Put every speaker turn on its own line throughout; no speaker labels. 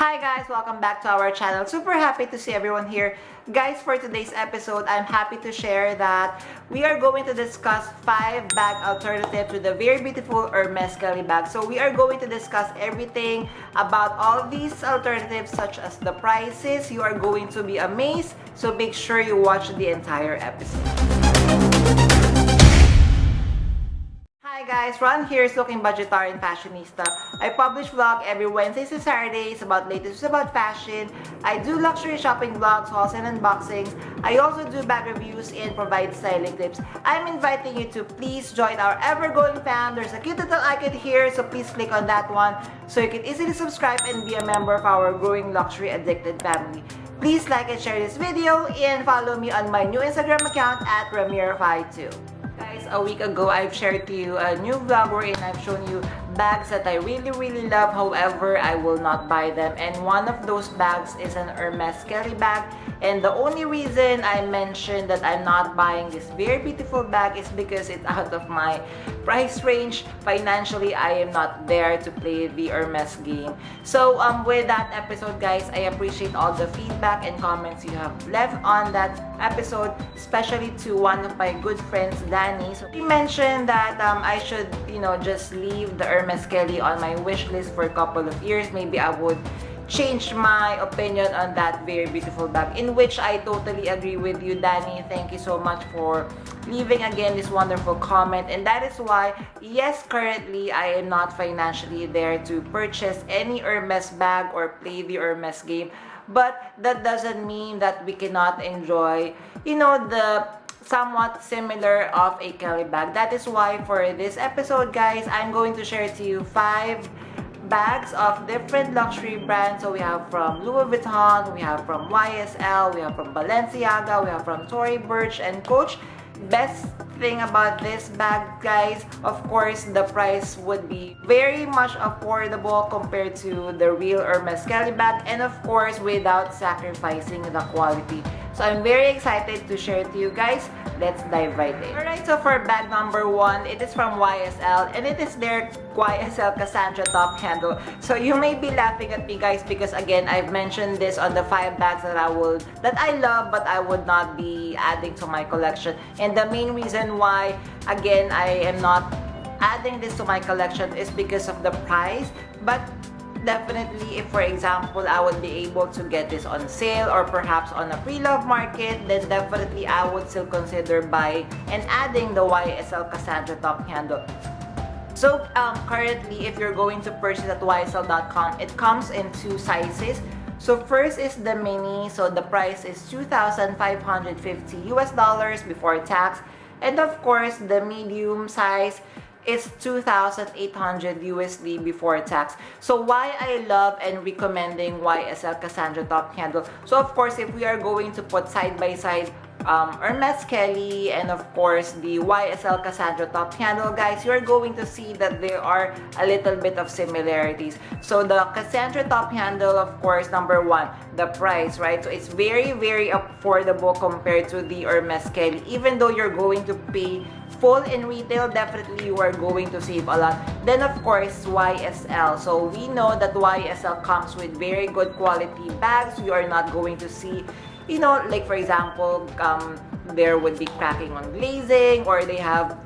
Hi guys, welcome back to our channel. Super happy to see everyone here. Guys, for today's episode, I'm happy to share that we are going to discuss 5 bag alternatives with a very beautiful Hermes Kelly bag. So we are going to discuss everything about all of these alternatives, such as the prices. You are going to be amazed. So make sure you watch the entire episode. Hi guys, Ron here is looking budgetarian fashionista. I publish vlog every Wednesdays and Saturdays about latest about fashion. I do luxury shopping vlogs, hauls and unboxings. I also do bag reviews and provide styling tips. I'm inviting you to please join our ever-growing fam. There's a cute little icon here, so please click on that one so you can easily subscribe and be a member of our growing luxury addicted family. Please like and share this video and follow me on my new Instagram account at Ramiro52. Guys, a week ago, I've shared to you a new vlog wherein I've shown you bags that I really love. However, I will not buy them. And one of those bags is an Hermes Kelly bag. And the only reason I mentioned that I'm not buying this very beautiful bag is because it's out of my price range. Financially, I am not there to play the Hermes game. So with that episode, guys, I appreciate all the feedback and comments you have left on that episode, especially to one of my good friends, Danny. So he mentioned that I should, just leave the Hermes Kelly on my wish list for a couple of years. Maybe I would change my opinion on that very beautiful bag, in which I totally agree with you, Danny. Thank you so much for leaving again this wonderful comment. And that is why, yes, currently I am not financially there to purchase any Hermes bag or play the Hermes game, but that doesn't mean that we cannot enjoy, the somewhat similar of a Kelly bag. That is why for this episode, guys, I'm going to share to you 5 bags of different luxury brands. So we have from Louis Vuitton, we have from YSL, we have from BALENCIAGA, we have from Tory Burch and Coach. Best thing about this bag, guys, of course, the price would be very much affordable compared to the real Hermes Kelly bag, and of course without sacrificing the quality. So I'm very excited to share it to you guys. Let's dive right in. Alright, so for bag number 1, it is from YSL, and it is their YSL Cassandra top handle. So you may be laughing at me, guys, because again, I've mentioned this on the 5 bags that I love, but I would not be adding to my collection. And the main reason why, again, I am not adding this to my collection is because of the price. But definitely, if for example I would be able to get this on sale or perhaps on a pre-love market, then definitely I would still consider buying and adding the YSL Cassandra top handle. So currently, if you're going to purchase at ysl.com, it comes in 2 sizes. So first is the mini, so the price is $2,550 US before tax, and of course the medium size is $2,800 USD before tax. So why I love and recommending YSL Cassandra top handle. So of course, if we are going to put side by side Hermes Kelly and of course the YSL Cassandra top handle, guys, you're going to see that there are a little bit of similarities. So the Cassandra top handle, of course, number 1, the price, right? So it's very affordable compared to the Hermes Kelly. Even though you're going to pay full in retail, definitely you are going to save a lot. Then of course YSL. So we know that YSL comes with very good quality bags. You are not going to see, like for example, there would be cracking on glazing, or they have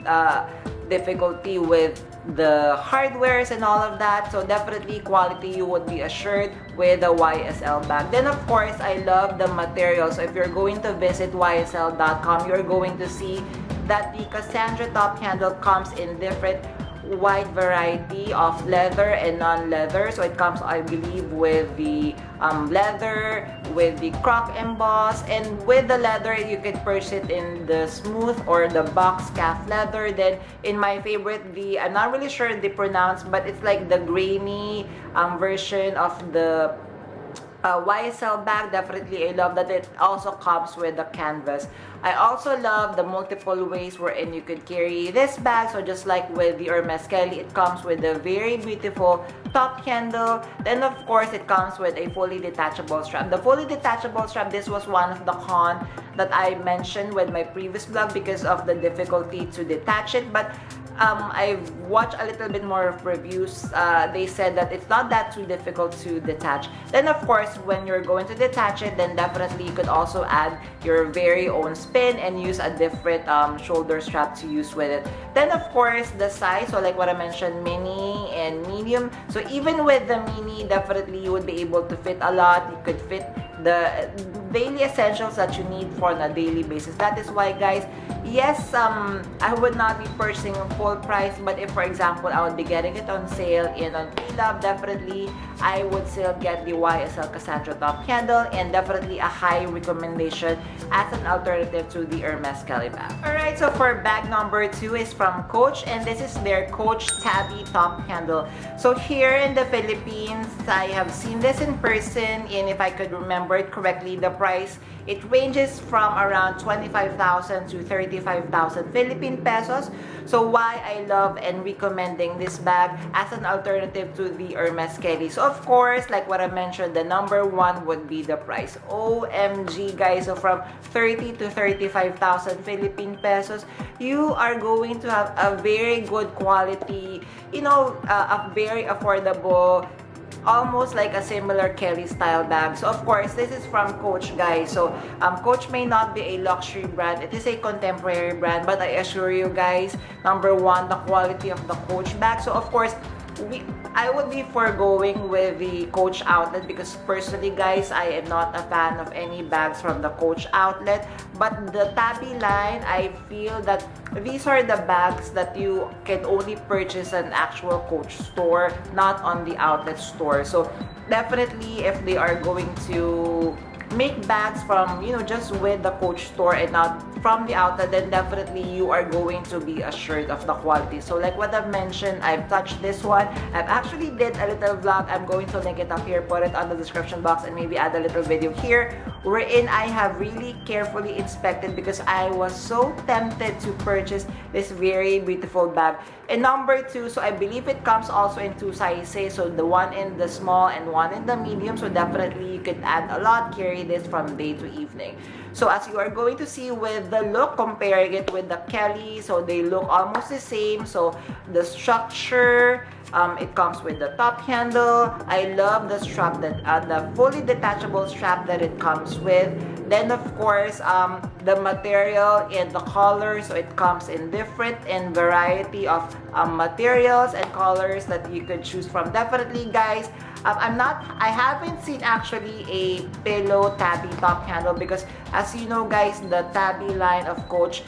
difficulty with the hardwares and all of that. So definitely quality you would be assured with the YSL bag. Then of course, I love the material. So if you're going to visit ysl.com, you're going to see that the Cassandra top handle comes in different wide variety of leather and non-leather. So it comes, I believe, with the leather, with the croc emboss, and with the leather you can purchase it in the smooth or the box calf leather. Then in my favorite, I'm not really sure they pronounce, but it's like the grainy version of the YSL bag. Definitely I love that it also comes with the canvas. I also love the multiple ways wherein you could carry this bag. So just like with the Hermes Kelly, it comes with a very beautiful top handle. Then of course, it comes with a fully detachable strap. The fully detachable strap, this was one of the cons that I mentioned with my previous vlog because of the difficulty to detach it. But I've watched a little bit more of reviews. They said that it's not that too difficult to detach. Then of course, when you're going to detach it, then definitely you could also add your very own spin and use a different shoulder strap to use with it. Then of course, the size, so like what I mentioned, mini and medium. So even with the mini, definitely you would be able to fit a lot. You could fit the daily essentials that you need for on a daily basis. That is why, guys, yes, I would not be purchasing full price, but if for example I would be getting it on sale and on pre-love, definitely I would still get the YSL Cassandra top handle, and definitely a high recommendation as an alternative to the Hermes Kelly bag. Alright, so for bag number 2 is from Coach, and this is their Coach Tabby top handle. So here in the Philippines, I have seen this in person, and if I could remember it correctly, the price, it ranges from around 25,000 to 35,000 Philippine pesos. So why I love and recommending this bag as an alternative to the Hermes Kelly. So of course, like what I mentioned, the number one would be the price. OMG, guys. So from 30 to 35,000 Philippine pesos, you are going to have a very good quality, you know, a very affordable, almost like a similar Kelly style bag. So of course, this is from Coach, guys. So Coach may not be a luxury brand, it is a contemporary brand, but I assure you guys, number one, the quality of the Coach bag. So of course, I would be foregoing with the Coach outlet because personally, guys, I am not a fan of any bags from the Coach outlet. But the Tabby line, I feel that these are the bags that you can only purchase an actual Coach store, not on the outlet store. So definitely, if they are going to make bags from, you know, just with the Coach store and not from the outlet, then definitely you are going to be assured of the quality. So like what I've mentioned, I've touched this one. I've actually did a little vlog. I'm going to link it up here, put it on the description box, and maybe add a little video here wherein I have really carefully inspected because I was so tempted to purchase this very beautiful bag. And number 2, so I believe it comes also in 2 sizes, so the one in the small and one in the medium. So definitely you could add a lot, carry this from day to evening. So as you are going to see with the look, comparing it with the Kelly, so they look almost the same. So the structure, it comes with the top handle. I love the strap, that the fully detachable strap that it comes with. Then of course, the material and the color, so it comes in different and variety of materials and colors that you could choose from. Definitely, guys, I haven't seen actually a pillow Tabby top handle because as you know, guys, the Tabby line of Coach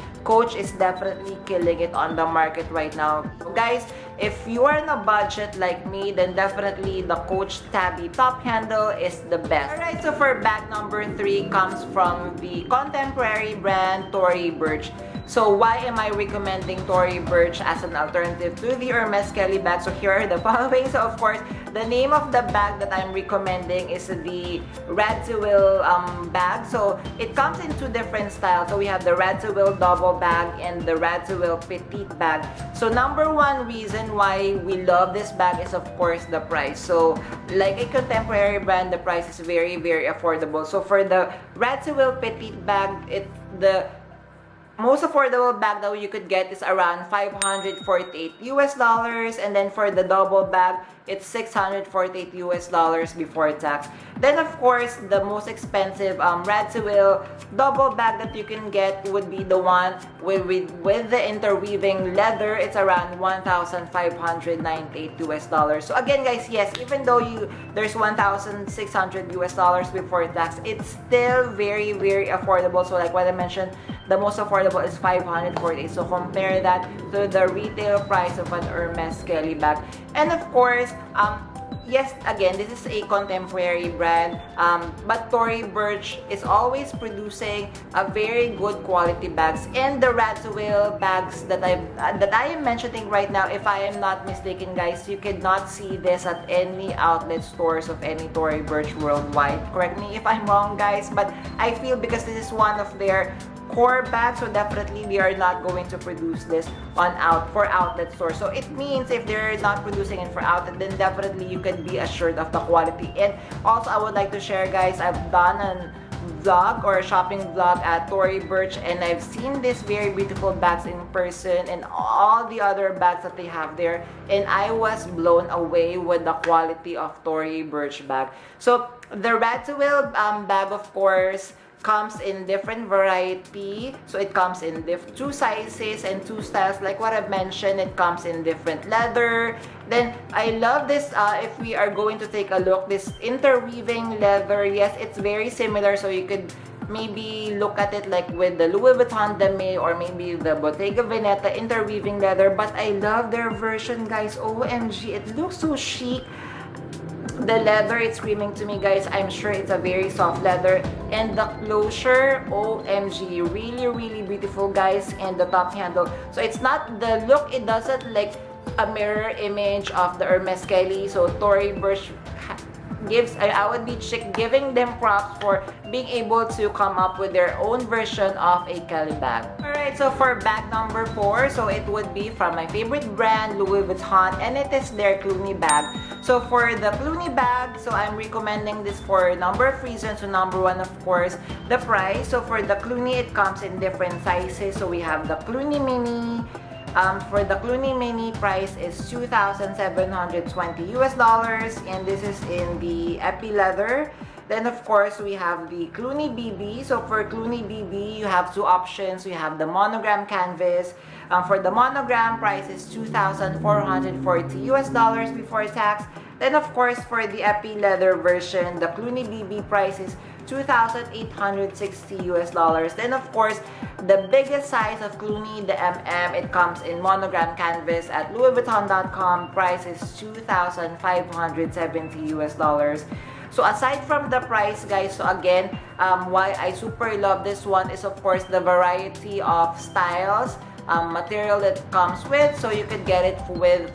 is definitely killing it on the market right now. So guys, if you are in a budget like me, then definitely the Coach Tabby top handle is the best. Alright, so for bag number 3 comes from the contemporary brand Tory Burch. So why am I recommending Tory Burch as an alternative to the Hermes Kelly bag? So here are the following. So of course, the name of the bag that I'm recommending is the Radziwill bag. So it comes in 2 different styles. So we have the Radziwill double bag and the Radziwill petite bag. So number 1 reason why we love this bag is of course the price. So like a contemporary brand, the price is very, very affordable. So for the Radziwill petite bag, it's the most affordable bag that you could get is around $548 US, and then for the double bag, it's $648 US before tax. Then of course, the most expensive Radziwill double bag that you can get would be the one with the interweaving leather. It's around $1,598 US. So again, guys, yes, even though there's $1,600 US before tax, it's still very, very affordable. So like what I mentioned, the most affordable is $548. So compare that to the retail price of an Hermes Kelly bag. And of course, yes, again, this is a contemporary brand, but Tory Burch is always producing a very good quality bags. And the Radziwill bags that I am mentioning right now, if I am not mistaken, guys, you cannot see this at any outlet stores of any Tory Burch worldwide. Correct me if I'm wrong, guys, but I feel because this is one of their core bag, so definitely they are not going to produce this for outlet stores. So it means if they're not producing it for outlet, then definitely you can be assured of the quality. And also I would like to share, guys, I've done an vlog or a shopping vlog at Tory Burch, and I've seen these very beautiful bags in person and all the other bags that they have there, and I was blown away with the quality of Tory Burch bag. So the Radziwill bag, of course, comes in different variety. So it comes in two sizes and two styles. Like what I've mentioned, it comes in different leather. Then I love this, if we are going to take a look, this interweaving leather. Yes, it's very similar, so you could maybe look at it like with the Louis Vuitton Dame or maybe the Bottega Veneta interweaving leather. But I love their version, guys. OMG, it looks so chic. The leather, it's screaming to me, guys. I'm sure it's a very soft leather. And the closure, OMG, really, really beautiful, guys. And the top handle. So it's not the look, it doesn't like a mirror image of the Hermes Kelly. So Tory Burch gives, I would be giving them props for being able to come up with their own version of a Kelly bag. Alright, so for bag number 4, so it would be from my favorite brand, Louis Vuitton, and it is their Cluny bag. So for the Cluny bag, so I'm recommending this for a number of reasons. So number 1, of course, the price. So for the Cluny, it comes in different sizes. So we have the Cluny Mini. For the Cluny Mini, price is $2,720 US, and this is in the epi leather. Then of course we have the Cluny BB. So for Cluny BB, you have two options. We have the monogram canvas. For the monogram, price is $2,440 US before tax. Then of course for the epi leather version, the Cluny BB price is $2,860 US. Then of course, the biggest size of Cluny, the MM, it comes in monogram canvas at louisvuitton.com. Price is $2,570 US. So aside from the price, guys, so again, why I super love this one is of course the variety of styles, material that comes with. So you could get it with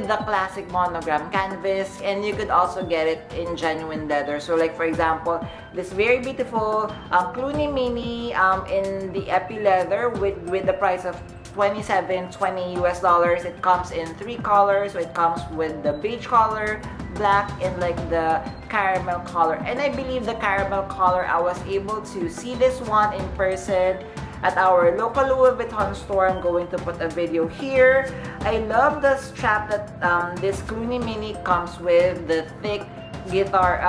the classic monogram canvas, and you could also get it in genuine leather. So like for example, this very beautiful Cluny Mini in the epi leather with the price of $2,720 US. It comes in 3 colors. So it comes with the beige color, black, and like the caramel color. And I believe the caramel color, I was able to see this one in person at our local Louis Vuitton store. I'm going to put a video here. I love the strap that this Cluny Mini comes with, the thick guitar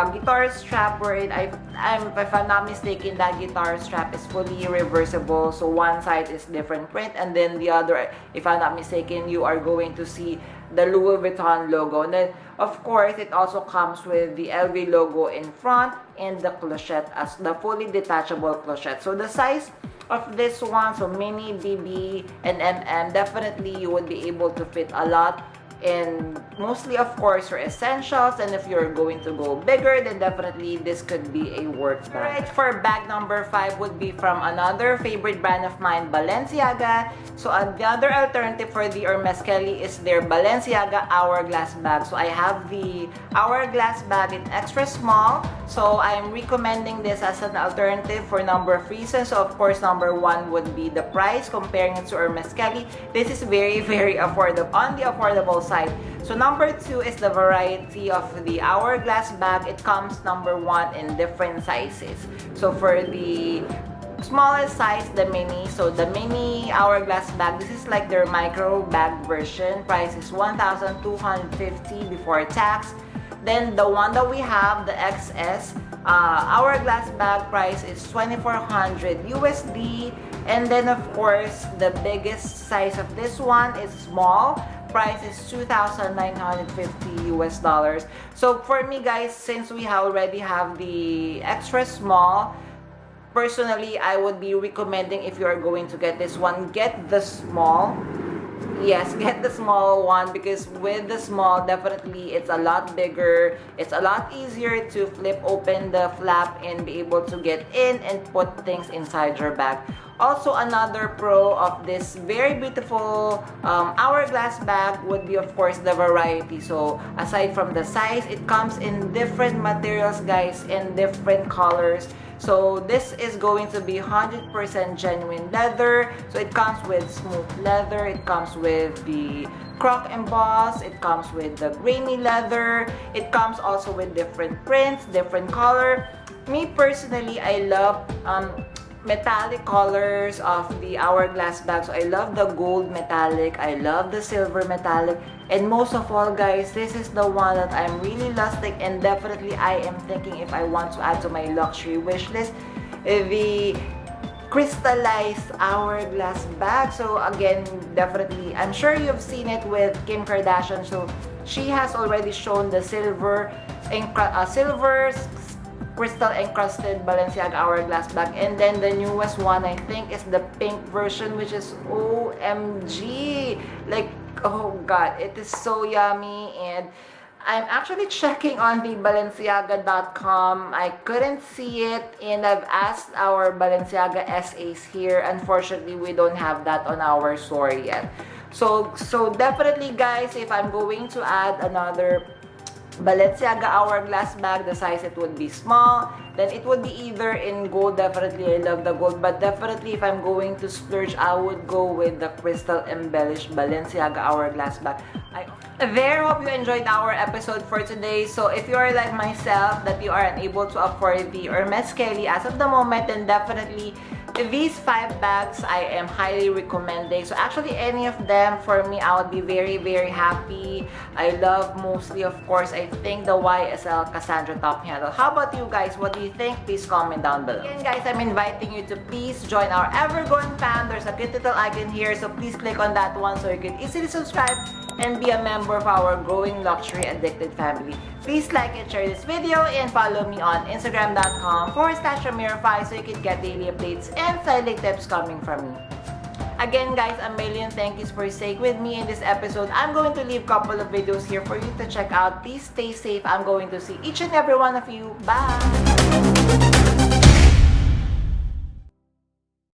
strap, wherein if I'm not mistaken, that guitar strap is fully reversible. So one side is different print, and then the other, if I'm not mistaken, you are going to see the Louis Vuitton logo. And then of course it also comes with the LV logo in front and the clochette as the fully detachable clochette. So the size of this one, so mini, BB, and MM, definitely you would be able to fit a lot. And mostly of course your essentials, and if you're going to go bigger, then definitely this could be a work bag. Alright, for bag number 5 would be from another favorite brand of mine, Balenciaga. So another alternative for the Hermes Kelly is their Balenciaga Hourglass Bag. So I have the Hourglass Bag in extra small, so I'm recommending this as an alternative for a number of reasons. So of course, number 1 would be the price. Comparing it to Hermes Kelly, this is very, very affordable, on the affordable side. So number 2 is the variety of the Hourglass bag. It comes, number 1, in different sizes. So for the smallest size, the mini, so the mini Hourglass bag, this is like their micro bag version. Price is $1,250 before tax. Then the one that we have, the XS Hourglass bag, price is $2,400 USD. And then of course, the biggest size of this one is small. Price is $2,950 US. So for me, guys, since we already have the extra small, personally, I would be recommending, if you are going to get this one, get the small. Yes, get the small one, because with the small, definitely it's a lot bigger. It's a lot easier to flip open the flap and be able to get in and put things inside your bag. Also, another pro of this very beautiful hourglass bag would be, of course, the variety. So, aside from the size, it comes in different materials, guys, in different colors. So, this is going to be 100% genuine leather. So, it comes with smooth leather. It comes with the croc emboss. It comes with the grainy leather. It comes also with different prints, different color. Me personally, I love metallic colors of the hourglass bag. So I love the gold metallic, I love the silver metallic, and most of all, guys, this is the one that I'm really lusting, and definitely I am thinking if I want to add to my luxury wish list, the crystallized hourglass bag. So again, definitely, I'm sure you've seen it with Kim Kardashian. So she has already shown the silver crystal encrusted Balenciaga hourglass bag, and then the newest one I think is the pink version, which is OMG, like, oh god, it is so yummy. And I'm actually checking on the Balenciaga.com. I couldn't see it, and I've asked our Balenciaga SAs here. Unfortunately, we don't have that on our store yet. So definitely, guys, if I'm going to add another Balenciaga hourglass bag, the size it would be small, then it would be either in gold. Definitely I love the gold, but definitely if I'm going to splurge, I would go with the crystal embellished Balenciaga hourglass bag. I hope you enjoyed our episode for today. So if you are like myself, that you are unable to afford the Hermes Kelly as of the moment, then definitely these 5 bags I am highly recommending. So actually, any of them for me, I would be very, very happy. I love mostly, of course, I think the YSL Cassandra top handle. How about you guys? What do you think? Please comment down below. Again, guys, I'm inviting you to please join our ever-growing fam. There's a cute little icon here, so please click on that one so you can easily subscribe and be a member of our growing luxury addicted family. Please like and share this video, and follow me on Instagram.com/Ramirify so you can get daily updates and styling tips coming from me. Again, guys, a million thank yous for staying with me in this episode. I'm going to leave a couple of videos here for you to check out. Please stay safe. I'm going to see each and every one of you. Bye!